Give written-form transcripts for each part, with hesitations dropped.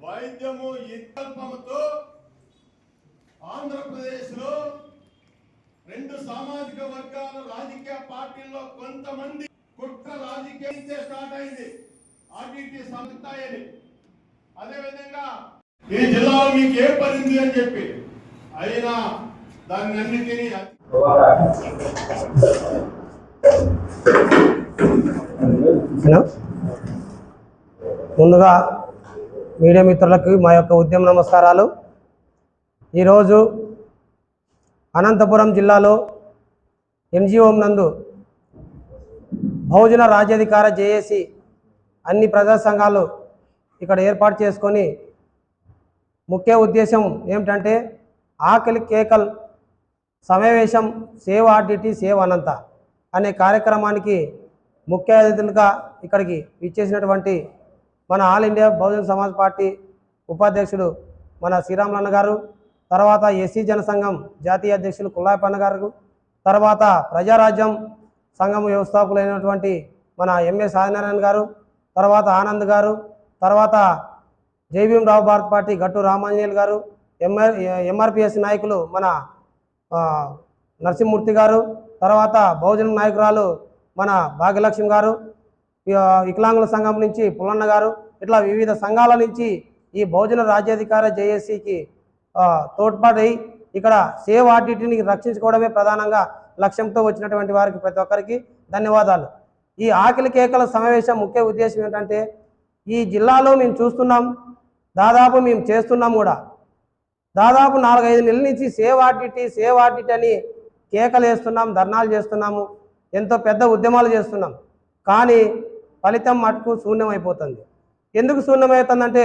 వైద్యము వికల్పంతో ఆంధ్రప్రదేశ్లో రెండు సామాజిక వర్గాల రాజకీయ పార్టీల్లో కొంతమంది కుట్ర రాజకీయం స్టార్ట్ అయింది. ఆర్టీటీ సంస్థాయని అదేవిధంగా ఈ జిల్లాలో మీకు ఏ పడింది అని చెప్పి అయినా దాన్ని అన్నిటినీ ముందుగా మీడియా మిత్రులకు మా యొక్క ఉద్యమ నమస్కారాలు. ఈరోజు అనంతపురం జిల్లాలో ఎన్జిఓ నందు బహుజన రాజ్యాధికార జేఏసీ అన్ని ప్రజా సంఘాలు ఇక్కడ ఏర్పాటు చేసుకొని ముఖ్య ఉద్దేశం ఏమిటంటే ఆకలి కేకల్ సమావేశం సేవ్ ఆర్టీటీ సేవ్ అనంత అనే కార్యక్రమానికి ముఖ్య అతిథులుగా ఇక్కడికి ఇచ్చేసినటువంటి మన all India Bahujan Samaj party ఉపాధ్యక్షుడు మన శ్రీరాములన్న గారు, తర్వాత ఎస్సీ జనసంఘం జాతీయ అధ్యక్షులు కుల్లాయపన్న గారు, తర్వాత ప్రజారాజ్యం సంఘం వ్యవస్థాపకులైనటువంటి మన ఎంఏ సాయినారాయణ గారు, తర్వాత ఆనంద్ గారు, తర్వాత జైభీం రావు భారత్ పార్టీ గట్టు రామాంజనేయులు గారు, ఎంఆర్పిఎస్ నాయకులు మన నరసింహమూర్తి గారు, తర్వాత బహుజన నాయకురాలు మన భాగ్యలక్ష్మి గారు, వికలాంగుల సంఘం నుంచి పుల్లన్న గారు, ఇట్లా వివిధ సంఘాల నుంచి ఈ బహుజన రాజ్యాధికార జేఏసీకి తోడ్పడి ఇక్కడ సేవ్ ఆర్టీటీని రక్షించుకోవడమే ప్రధానంగా లక్ష్యంతో వచ్చినటువంటి వారికి ప్రతి ఒక్కరికి ధన్యవాదాలు. ఈ ఆకలి కేకల సమావేశం ముఖ్య ఉద్దేశం ఏంటంటే ఈ జిల్లాలో మేము చూస్తున్నాం, దాదాపు మేము చేస్తున్నాం కూడా, దాదాపు 4-5 నెలల నుంచి సేవ్ ఆర్టీటీ అని కేకలు వేస్తున్నాం, ధర్నాలు చేస్తున్నాము, ఎంతో పెద్ద ఉద్యమాలు చేస్తున్నాం. కానీ ఫలితం మటుకు శూన్యమైపోతుంది. ఎందుకు శూన్యమవుతుందంటే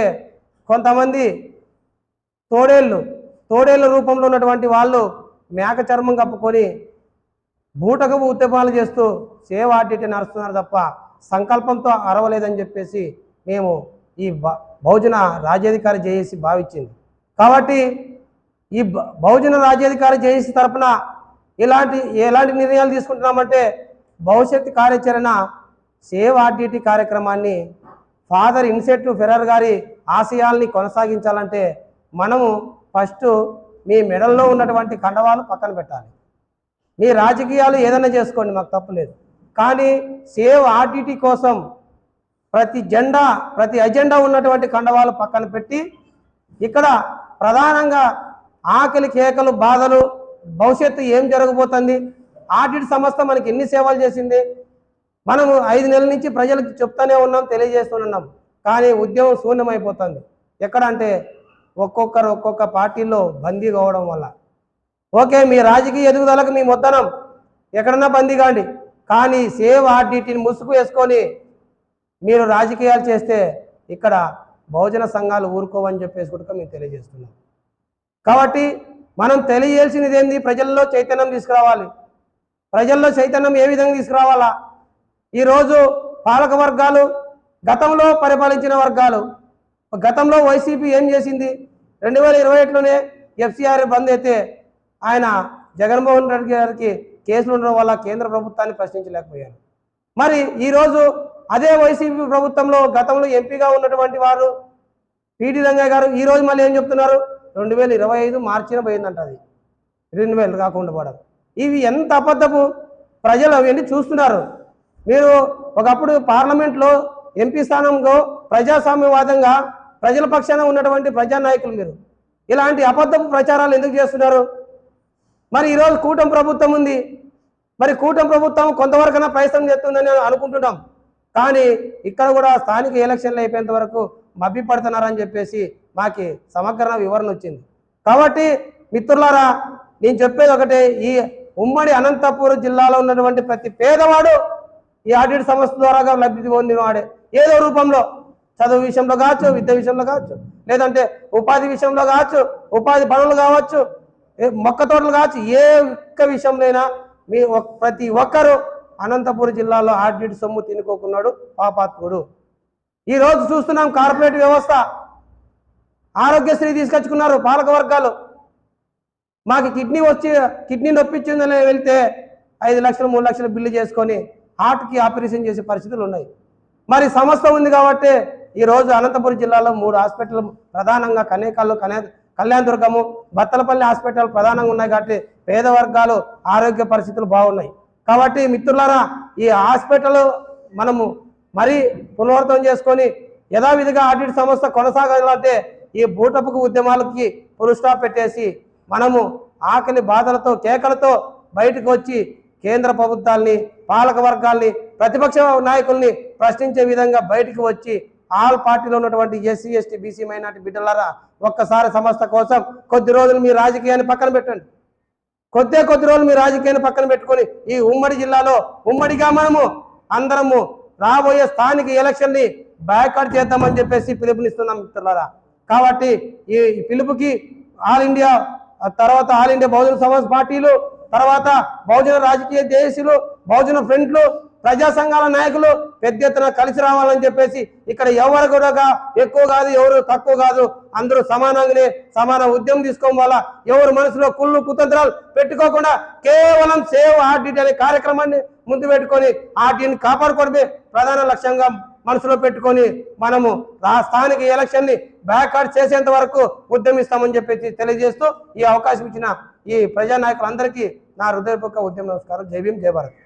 కొంతమంది తోడేళ్ళ రూపంలో ఉన్నటువంటి వాళ్ళు మేక చర్మం కప్పుకొని బూటకపు ఉద్యమాలు చేస్తూ సేవ్ ఆర్టీటీ నడుస్తున్నారు తప్ప సంకల్పంతో అరవలేదని చెప్పేసి మేము ఈ బహుజన రాజ్యాధికార జేఏసీ భావించింది. కాబట్టి ఈ బహుజన రాజ్యాధికార జేఏసీ తరఫున ఎలాంటి నిర్ణయాలు తీసుకుంటున్నామంటే భవిష్యత్తు కార్యాచరణ సేవ్ ఆర్టీటీ కార్యక్రమాన్ని ఫాదర్ ఇన్సెట్ ఫెరర్ గారి ఆశయాల్ని కొనసాగించాలంటే మనము ఫస్ట్ మీ మెడల్లో ఉన్నటువంటి కండవాలు పక్కన పెట్టాలి. మీ రాజకీయాలు ఏదైనా చేసుకోండి, మాకు తప్పులేదు. కానీ సేవ్ ఆర్టీటీ కోసం ప్రతి అజెండా ఉన్నటువంటి కండవాలు పక్కన పెట్టి ఇక్కడ ప్రధానంగా ఆకలి కేకలు బాధలు భవిష్యత్తు ఏం జరగబోతుంది, ఆర్టీటీ సంస్థ మనకి ఎన్ని సేవలు చేసింది, మనము 5 నెలల నుంచి ప్రజలకు చెప్తూనే ఉన్నాం, తెలియజేస్తున్నాం. కానీ ఉద్యమం శూన్యమైపోతుంది. ఎక్కడంటే ఒక్కొక్క పార్టీలో బందీ కావడం వల్ల. ఓకే, మీ రాజకీయ ఎదుగుదలకు మీ మొత్తనం ఎక్కడన్నా బందీ కాండి, కానీ సేవ్ ఆర్టీటీని ముసుగు వేసుకొని మీరు రాజకీయాలు చేస్తే ఇక్కడ బహుజన సంఘాలు ఊరుకోవని చెప్పేసి కూడా మేము తెలియజేస్తున్నాం. కాబట్టి మనం తెలియజేయాల్సినది ఏంది, ప్రజల్లో చైతన్యం తీసుకురావాలి. ప్రజల్లో చైతన్యం ఏ విధంగా తీసుకురావాలా? ఈరోజు పాలక వర్గాలు, గతంలో పరిపాలించిన వర్గాలు, గతంలో వైసీపీ ఏం చేసింది? 2021లోనే ఎఫ్సిఆర్ బంద్ అయితే ఆయన జగన్మోహన్ రెడ్డి గారికి కేసులు ఉండడం వల్ల కేంద్ర ప్రభుత్వాన్ని ప్రశ్నించలేకపోయారు. మరి ఈరోజు అదే వైసీపీ ప్రభుత్వంలో గతంలో ఎంపీగా ఉన్నటువంటి వారు పిటి రంగయ్య గారు ఈరోజు మళ్ళీ ఏం చెప్తున్నారు? 2025 మార్చిన పోయిందంట, అది 2000 కాకుండా పోవడం. ఇవి ఎంత అబద్ధపు! ప్రజలు అవన్నీ చూస్తున్నారు. మీరు ఒకప్పుడు పార్లమెంట్లో ఎంపీ స్థానంలో ప్రజాస్వామ్యవాదంగా ప్రజల పక్షాన ఉన్నటువంటి ప్రజానాయకులు మీరు ఇలాంటి అబద్ధపు ప్రచారాలు ఎందుకు చేస్తున్నారు? మరి ఈరోజు కూటమి ప్రభుత్వం ఉంది, మరి కూటమి ప్రభుత్వం కొంతవరకైనా ప్రయత్నం చేస్తుందని అనుకుంటున్నాం. కానీ ఇక్కడ కూడా స్థానిక ఎలక్షన్లు అయిపోయేంత వరకు మభ్యపడుతున్నారని చెప్పేసి మాకు సమగ్ర వివరణ వచ్చింది. కాబట్టి మిత్రులారా, నేను చెప్పేది ఒకటే, ఈ ఉమ్మడి అనంతపురం జిల్లాలో ఉన్నటువంటి ప్రతి పేదవాడు ఈ ఆర్టీటీ సంస్థ ద్వారా లబ్ధి పొందినవాడే, ఏదో రూపంలో, చదువు విషయంలో కావచ్చు, విద్య విషయంలో కావచ్చు, లేదంటే ఉపాధి విషయంలో కావచ్చు, ఉపాధి పనులు కావచ్చు, మొక్క తోటలు కావచ్చు, ఏ ఒక్క విషయంలోనైనా ప్రతి ఒక్కరూ అనంతపురం జిల్లాలో ఆర్టీటీ సొమ్ము తినుకోకున్నాడు పాపాత్ముడు. ఈరోజు చూస్తున్నాం కార్పొరేట్ వ్యవస్థ, ఆరోగ్యశ్రీ తీసుకొచ్చుకున్నారు పాలక వర్గాలు. మాకు కిడ్నీ నొప్పించిందని వెళ్తే 5 లక్షలు 3 లక్షలు బిల్లు చేసుకొని హార్ట్కి ఆపరేషన్ చేసే పరిస్థితులు ఉన్నాయి. మరి సంస్థ ఉంది కాబట్టి ఈరోజు అనంతపురం జిల్లాలో 3 హాస్పిటల్ ప్రధానంగా కనేకల్లు, కళ్యాణదుర్గము, బత్తలపల్లి హాస్పిటల్ ప్రధానంగా ఉన్నాయి. కాబట్టి పేద వర్గాలు ఆరోగ్య పరిస్థితులు బాగున్నాయి. కాబట్టి మిత్రులారా, ఈ హాస్పిటల్ మనము మరీ పునరావృతం చేసుకొని యథావిధిగా ఆడిట్ సంస్థ కొనసాగాలంటే ఈ బూటపుకు ఉద్యమాలకి ఫుల్ స్టాప్ పెట్టేసి మనము ఆకలి బాధలతో కేకలతో బయటకు వచ్చి కేంద్ర ప్రభుత్వాల్ని, పాలక వర్గాల్ని, ప్రతిపక్ష నాయకుల్ని ప్రశ్నించే విధంగా బయటకు వచ్చి ఆల్ పార్టీలో ఉన్నటువంటి ఎస్సీ, ఎస్టీ, బీసీ, మైనార్టీ బిడ్డలారా, ఒక్కసారి సంస్థ కోసం కొద్ది రోజులు మీ రాజకీయాన్ని పక్కన పెట్టండి. కొద్ది రోజులు మీ రాజకీయాన్ని పక్కన పెట్టుకొని ఈ ఉమ్మడి జిల్లాలో ఉమ్మడిగా మనము అందరము రాబోయే స్థానిక ఎలక్షన్ని బ్యాకౌట్ చేద్దామని చెప్పేసి పిలుపునిస్తున్నాం మిత్రులారా. కాబట్టి ఈ పిలుపుకి ఆల్ ఇండియా బహుజన సమాజ్ పార్టీలు, తర్వాత బహుజన రాజకీయ జేఏసీలు, బహుజన ఫ్రంట్లు, ప్రజా సంఘాల నాయకులు పెద్ద ఎత్తున కలిసి రావాలని చెప్పేసి ఇక్కడ ఎవరు కూడా ఎక్కువ కాదు, ఎవరు తక్కువ కాదు, అందరూ సమానంగానే సమాన ఉద్యమం తీసుకోవడం వల్ల ఎవరు మనసులో కుళ్ళు కుతంత్రాలు పెట్టుకోకుండా కేవలం సేవ్ ఆర్డిట్ అనే కార్యక్రమాన్ని ముందు పెట్టుకొని ఆర్డిని కాపాడుకోవడమే ప్రధాన లక్ష్యంగా మనసులో పెట్టుకొని మనము స్థానిక ఎలక్షన్ని బ్యాకౌట్ చేసేంత వరకు ఉద్యమిస్తామని చెప్పేసి తెలియజేస్తూ ఈ అవకాశం ఇచ్చిన ఈ ప్రజా నాయకులందరికీ నా హృదయపూర్వక ఉద్యమ నమస్కారం. జై భీమ్, జై భారత్.